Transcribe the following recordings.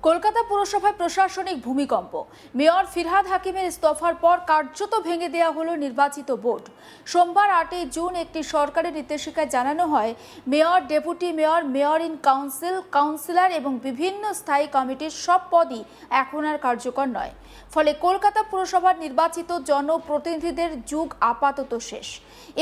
কলকাতা পুরসভায় প্রশাসনিক ভূমিকম্প। মেয়র ফিরহাদ হাকিমের ইস্তফার পর কার্যত ভেঙে দেওয়া হলো নির্বাচিত বোর্ড। সোমবার 8 জুন একটি সরকারি নির্দেশিকায় জানানো হয়, mayor, deputy mayor, mayor in council, councillor এবং বিভিন্ন স্থায়ী কমিটির সব পদই এখন আর কার্যকর নয়। ফলে কলকাতা পুরসভার নির্বাচিত জনপ্রতিনিধিদের যুগ আপাতত শেষ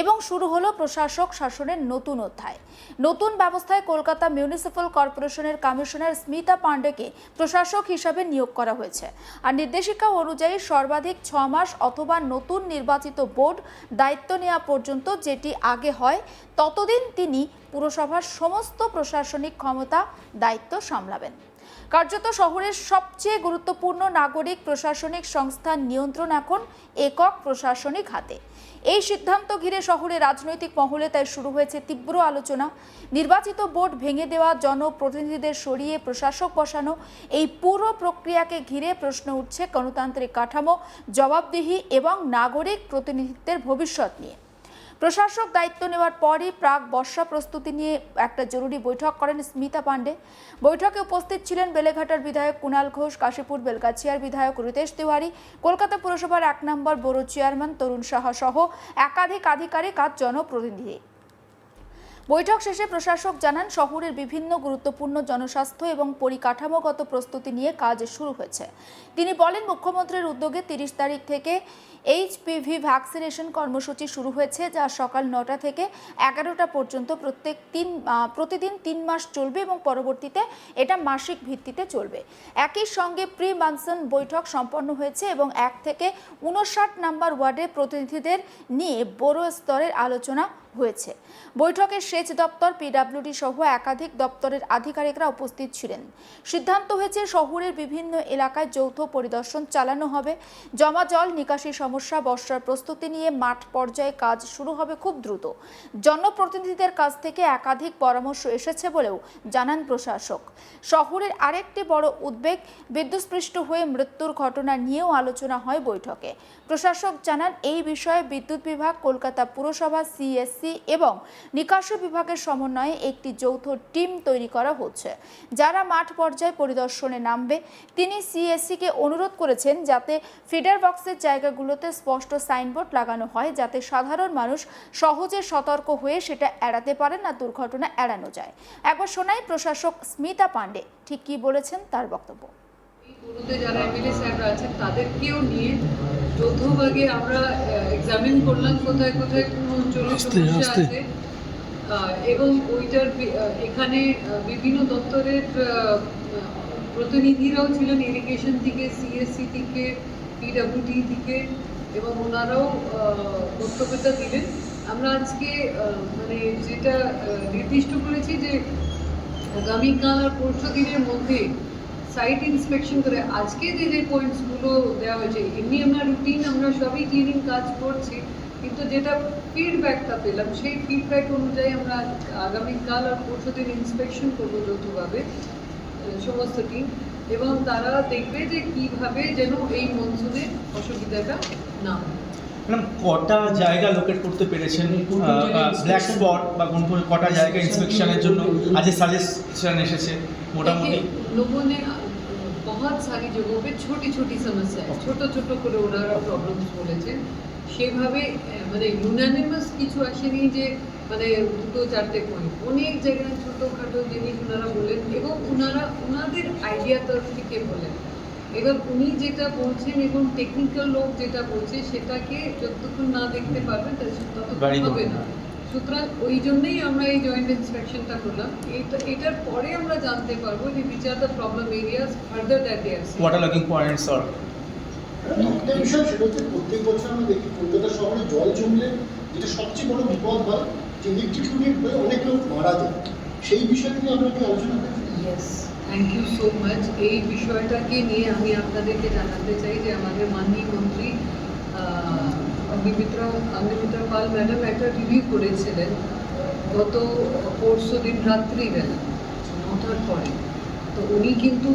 এবং শুরু হলো প্রশাসক শাসনের নতুন অধ্যায়। নতুন ব্যবস্থায় কলকাতা মিউনিসিপ্যাল কর্পোরেশনের কমিশনার স্মিতা পান্ডেকে প্রশাসক হিসাবে নিয়োগ করা হয়েছে। আর নির্দেশিকা অনুযায়ী সর্বাধিক 6 মাস অথবা নতুন নির্বাচিত বোর্ড দায়িত্ব নেওয়া পর্যন্ত, যেটি আগে হয়, ততদিন তিনি পুরসভার সমস্ত প্রশাসনিক ক্ষমতা দায়িত্ব সামলাবেন। কার্যত শহরের সবচেয়ে গুরুত্বপূর্ণ নাগরিক প্রশাসনিক সংস্থার নিয়ন্ত্রণ এখন একক প্রশাসনিক হাতে। এই সিদ্ধান্ত ঘিরে শহরের রাজনৈতিক মহলে তাই শুরু হয়েছে তীব্র আলোচনা। নির্বাচিত বোর্ড ভেঙে দেওয়া, জনপ্রতিনিধিদের সরিয়ে প্রশাসক বসানো, এই পুরো প্রক্রিয়াকে ঘিরে প্রশ্ন উঠছে গণতান্ত্রিক কাঠামো, জবাবদিহি এবং নাগরিক প্রতিনিধিত্বের ভবিষ্যৎ নিয়ে। প্রশাসক দায়িত্ব নেওয়ার পরই প্রাক বর্ষা প্রস্তুতি নিয়ে একটা জরুরি বৈঠক করেন স্মিতা পান্ডে। বৈঠকে উপস্থিত ছিলেন বেলেঘাটার বিধায়ক কুণাল ঘোষ, কাশীপুর বেলগাছিয়ার বিধায়ক রিতেশ তিওয়ারি, কলকাতা পুরসভার 1 নম্বর ব্যুরো চেয়ারম্যান তরুণ সাহা সহ একাধিক আধিকারিক আর জনপ্রতিনিধি। বৈঠক শেষে প্রশাসক জানান, শহরের বিভিন্ন গুরুত্বপূর্ণ জনস্বাস্থ্য এবং পরিকাঠামোগত প্রস্তুতি নিয়ে কাজ শুরু হয়েছে। তিনি বলেন, মুখ্যমন্ত্রীর উদ্যোগে 30 তারিখ থেকে HPV ভ্যাকসিনেশন কর্মসূচি শুরু হয়েছে, যা সকাল 9টা থেকে 11টা পর্যন্ত প্রতিদিন 3 মাস চলবে এবং পরবর্তীতে এটা মাসিক ভিত্তিতে চলবে। একই সঙ্গে প্রি মনসুন বৈঠক সম্পন্ন হয়েছে এবং 1 থেকে 59 নম্বর ওয়ার্ডের প্রতিনিধিদের নিয়ে বড় স্তরের আলোচনা হয়েছে। বৈঠকে সেচ দপ্তর, PWD সহ একাধিক দপ্তরের আধিকারিকরা উপস্থিত ছিলেন। সিদ্ধান্ত হয়েছে, শহরের বিভিন্ন এলাকায় যৌথ পরিদর্শন চালানো হবে। জমা জল নিকাশি সমস্যা, বর্ষার প্রস্তুতি নিয়ে মাঠ পর্যায়ে কাজ শুরু হবে খুব দ্রুত। জনপ্রতিনিধিদের কাছ থেকে একাধিক পরামর্শ এসেছে বলেও জানান প্রশাসক। শহরের আরেকটি বড় উদ্বেগ, বিদ্যুৎস্পৃষ্ট হয়ে মৃত্যুর ঘটনা নিয়েও আলোচনা হয় বৈঠকে। প্রশাসক জানান, এই বিষয়ে বিদ্যুৎ বিভাগ, কলকাতা পুরসভা, CSC এবং নিকাশি বিভাগের সমন্বয়ে একটি যৌথ টিম তৈরি করা হচ্ছে, যারা মাঠ পর্যায়ে পরিদর্শনে নামবে। তিনি CSC-কে অনুরোধ করেছেন যাতে ফিডার বক্সের জায়গাগুলোতে স্পষ্ট সাইনবোর্ড লাগানো হয়, যাতে সাধারণ মানুষ সহজে সতর্ক হয়ে সেটা এড়াতে পারেন আর দুর্ঘটনা এড়ানো যায়। একবার শোনাই প্রশাসক স্মিতা পান্ডে ঠিক কি বলেছেন তার বক্তব্য। যারা MLA স্যাররা আছেন তাদেরকেও নিয়ে যৌথভাবে আমরা এক্সামিন করলাম কোথায় কোথায় কোন অঞ্চলে সমস্যা আছে, এবং ওইটার এখানে বিভিন্ন দপ্তরের প্রতিনিধিরাও ছিলেন, ইরিগেশন থেকে, CSC থেকে, PWD থেকে, এবং ওনারাও বক্তব্যটা দিলেন। আমরা আজকে মানে যেটা নির্দিষ্ট করেছি যে আগামীকাল আর পরশু দিনের মধ্যে সাইট ইন্সপেকশন করে আজকে যে পয়েন্টসগুলো দেওয়া হয়েছে, এমনি আমরা রুটিন আমরা সবই ক্লিনিং কাজ করছি, কিন্তু যেটা ফিডব্যাকটা পেলাম সেই ফিডব্যাক অনুযায়ী আমরা আগামীকাল আর পরশু দিন ইন্সপেকশন করবো যৌথভাবে সমস্ত টিম, এবং তারা দেখবে যে কিভাবে যেন এই মনসুনে অসুবিধাটা না হয়। ম্যাডাম, কটা জায়গা লোকেট করতে পেরেছেন ব্ল্যাক স্পট বা কটা জায়গা ইন্সপেকশনের জন্য আজ সাজেশন এসেছে? মোটামুটি लोगों ने बहुत सारी जगहों पे छोटी छोटी समस्या है, ছোট ছোট করে ওনারা প্রবলেমস বলেছেন। সেভাবে মানে ইউনানিমাস কিছু আসেনি যে মানে 2-4টে পয়েন্ট, অনেক জায়গায় ছোটোখাটো জিনিস ওনারা বলেন এবং ওনাদের আইডিয়া তরফ থেকে বলেন। এবার উনি যেটা বলছেন এবং টেকনিক্যাল লোক যেটা বলছে সেটাকে যতক্ষণ না দেখতে পারবেন ততক্ষণ হবে না। সুতরাং ওই জন্যই আমরা এই জয়েন্ট ইন্সপেকশনটা করলাম। এটার পরে আমরা জানতে পারবো যে which are the problem areas further that they are seeing. Water logging points আর একটা বিষয়, সেটা হচ্ছে প্রত্যেক বছর আমরা দেখি কলকাতা শহরে জল জমলে যেটা সবচেয়ে বড় বিপদ হয় যে ইলেকট্রিক হয়ে অনেক লোক মারা যায়। সেই বিষয় নিয়ে আমরা কি আলোচনা করেছি? Yes, thank you so much. এই বিষয়টাকে নিয়ে আমি আপনাদেরকে জানাতে চাই যে আমাদের মাননীয় মন্ত্রী অগ্নিমিত্রা পাল ম্যাডাম একটা রিভিউ করেছিলেন গত পরশু দিন রাত্রিবেলা 9টার পরে। তো উনি কিন্তু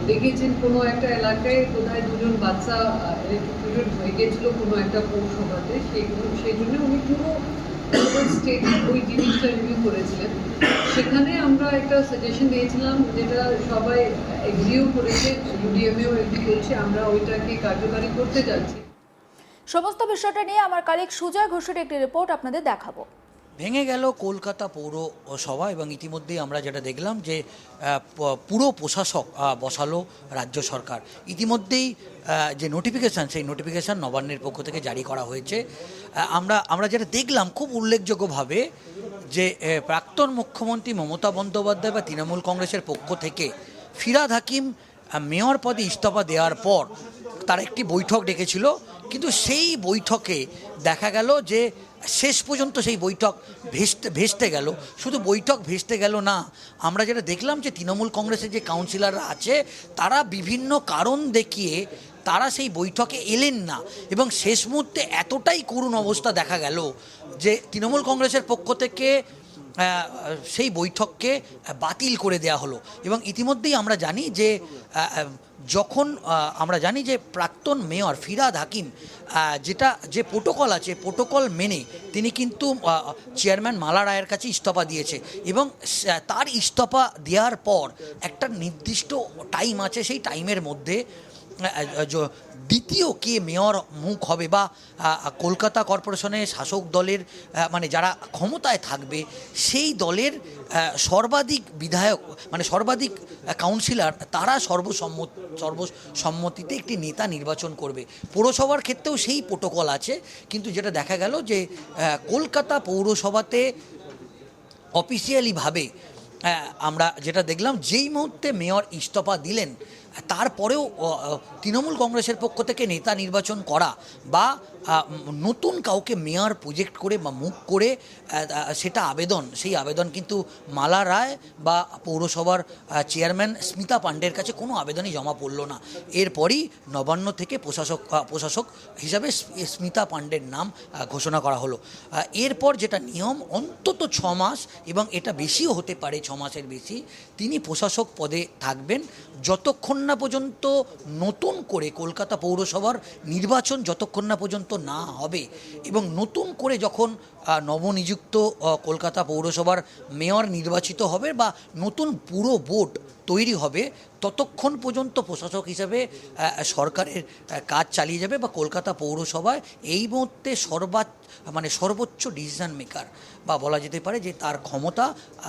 দেখেছেন কোনো একটা এলাকায় বোধহয় 2জন বাচ্চা ইলেকট্রিকিউটেড হয়ে গেছিলো কোনো একটা পৌরসভাতে, সেই জন্য উনি পুরো স্টেটে ওই জিনিসটা রিভিউ করেছিলেন। সেখানে আমরা একটা সাজেশন দিয়েছিলাম, যেটা সবাই এগ্রিও করেছে, ইউডিএমএও এগ্রি করছে, আমরা ওইটাকে কার্যকারী করতে যাচ্ছি। সমস্ত বিষয়টা নিয়ে আমার কালিক সুজয় ঘোষের একটি রিপোর্ট আপনাদের দেখাবো। ভেঙে গেল কলকাতা পৌরসভা এবং ইতিমধ্যেই আমরা যেটা দেখলাম যে পুরো প্রশাসক বসালো রাজ্য সরকার। ইতিমধ্যেই যে নোটিফিকেশান, সেই নোটিফিকেশান নবান্নের পক্ষ থেকে জারি করা হয়েছে। আমরা যেটা দেখলাম খুব উল্লেখযোগ্যভাবে যে প্রাক্তন মুখ্যমন্ত্রী মমতা বন্দ্যোপাধ্যায় বা তৃণমূল কংগ্রেসের পক্ষ থেকে ফিরহাদ হাকিম মেয়র পদে ইস্তফা দেওয়ার পর তারা একটি বৈঠক ডেকেছিল, কিন্তু সেই বৈঠকে দেখা গেল যে শেষ পর্যন্ত সেই বৈঠক ভেস্তে গেল। শুধু বৈঠক ভেস্তে গেল না, আমরা যেটা দেখলাম যে তৃণমূল কংগ্রেসের যে কাউন্সিলররা আছে তারা বিভিন্ন কারণ দেখিয়ে তারা সেই বৈঠকে এলেন না, এবং শেষ মুহূর্তে এতটাই করুণ অবস্থা দেখা গেল যে তৃণমূল কংগ্রেসের পক্ষ থেকে সেই বৈঠককে বাতিল করে দেওয়া হলো। এবং ইতিমধ্যেই আমরা জানি যে আমরা জানি যে প্রাক্তন মেয়র ফিরহাদ হাকিম যে প্রোটোকল আছে, প্রোটোকল মেনে তিনি কিন্তু চেয়ারম্যান মালা রায়ের কাছে ইস্তফা দিয়েছে, এবং তার ইস্তফা দেওয়ার পর একটা নির্দিষ্ট টাইম আছে, সেই টাইমের মধ্যে দ্বিতীয় কে মেয়র মুখ হবে বা কলকাতা কর্পোরেশনের শাসক দলের মানে যারা ক্ষমতায় থাকবে সেই দলের সর্বাধিক বিধায়ক মানে সর্বাধিক কাউন্সিলর তারা সর্বসম্মতিতে একটি নেতা নির্বাচন করবে। পৌরসভার ক্ষেত্রেও সেই প্রোটোকল আছে, কিন্তু যেটা দেখা গেল যে কলকাতা পৌরসভাতে অফিসিয়ালিভাবে আমরা যেটা দেখলাম যেই মুহূর্তে মেয়র ইস্তফা দিলেন তারপরেও তৃণমূল কংগ্রেসের পক্ষ থেকে নেতা নির্বাচন করা বা নতুন কাউকে মেয়র প্রজেক্ট করে বা মুখ করে সেই আবেদন কিন্তু মালা রায় বা পৌরসভার চেয়ারম্যান স্মিতা পাণ্ডের কাছে কোনো আবেদনই জমা পড়লো না। এরপরই নবান্ন থেকে প্রশাসক হিসাবে স্মিতা পাণ্ডের নাম ঘোষণা করা হলো। এরপর যেটা নিয়ম, অন্তত 6 মাস এবং এটা বেশিও হতে পারে, 6 মাসের বেশি তিনি প্রশাসক পদে থাকবেন যতক্ষণ না পর্যন্ত নতুন করে কলকাতা পৌরসভার নির্বাচন যতক্ষণ না পর্যন্ত না হবে, এবং নতুন করে যখন নবনিযুক্ত কলকাতা পৌরসভার মেয়র নির্বাচিত হবে বা নতুন পুরো বোর্ড তৈরি হবে, ততক্ষণ পর্যন্ত প্রশাসক হিসাবে সরকারের কাজ চালিয়ে যাবে বা কলকাতা পৌরসভায় এই মুহূর্তে সর্বোচ্চ ডিসিশন মেকার বা বলা যেতে পারে যে তার ক্ষমতা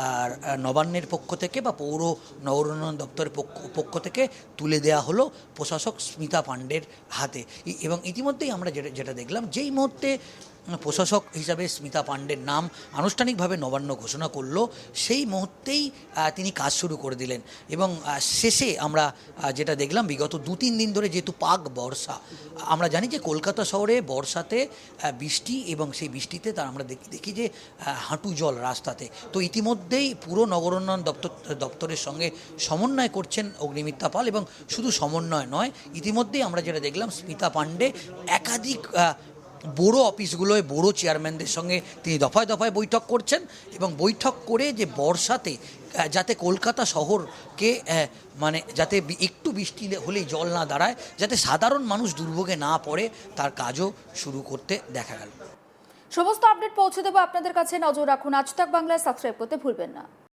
আর নবান্নের পক্ষ থেকে বা পৌর নগরোন্নয়ন দপ্তরের পক্ষ থেকে তুলে দেওয়া হলো প্রশাসক স্মিতা পাণ্ডের হাতে। এবং ইতিমধ্যেই আমরা যেটা দেখলাম, যেই মুহূর্তে প্রশাসক হিসাবে স্মিতা পাণ্ডের নাম আনুষ্ঠানিকভাবে নবান্ন ঘোষণা করলো, সেই মুহূর্তেই তিনি কাজ শুরু করে দিলেন। এবং শেষে আমরা যেটা দেখলাম, বিগত 2-3 দিন ধরে যেহেতু পাক বর্ষা, আমরা জানি যে কলকাতা শহরে বর্ষাতে বৃষ্টি, এবং সেই বৃষ্টিতে আমরা দেখি যে হাঁটু জল রাস্তাতে। তো ইতিমধ্যেই পুরো নগরোন্নয়ন দপ্তরের সঙ্গে সমন্বয় করছেন অগ্নিমিত্রা পাল, এবং শুধু সমন্বয় নয়, ইতিমধ্যেই আমরা যেটা দেখলাম স্মিতা পাণ্ডে একাধিক বড় অফিসগুলোয় বড় চেয়ারম্যানদের সঙ্গে তিনি দফায় দফায় বৈঠক করছেন, এবং বৈঠক করে যে বর্ষাতে যাতে কলকাতা শহরকে যাতে একটু বৃষ্টি হলেই জল না দাঁড়ায়, যাতে সাধারণ মানুষ দুর্ভোগে না পড়ে, তার কাজও শুরু করতে দেখা গেল। সমস্ত আপডেট পৌঁছে দেবো আপনাদের কাছে, নজর রাখুন। আজ তাক বাংলায় সাবস্ক্রাইব করতে ভুলবেন না।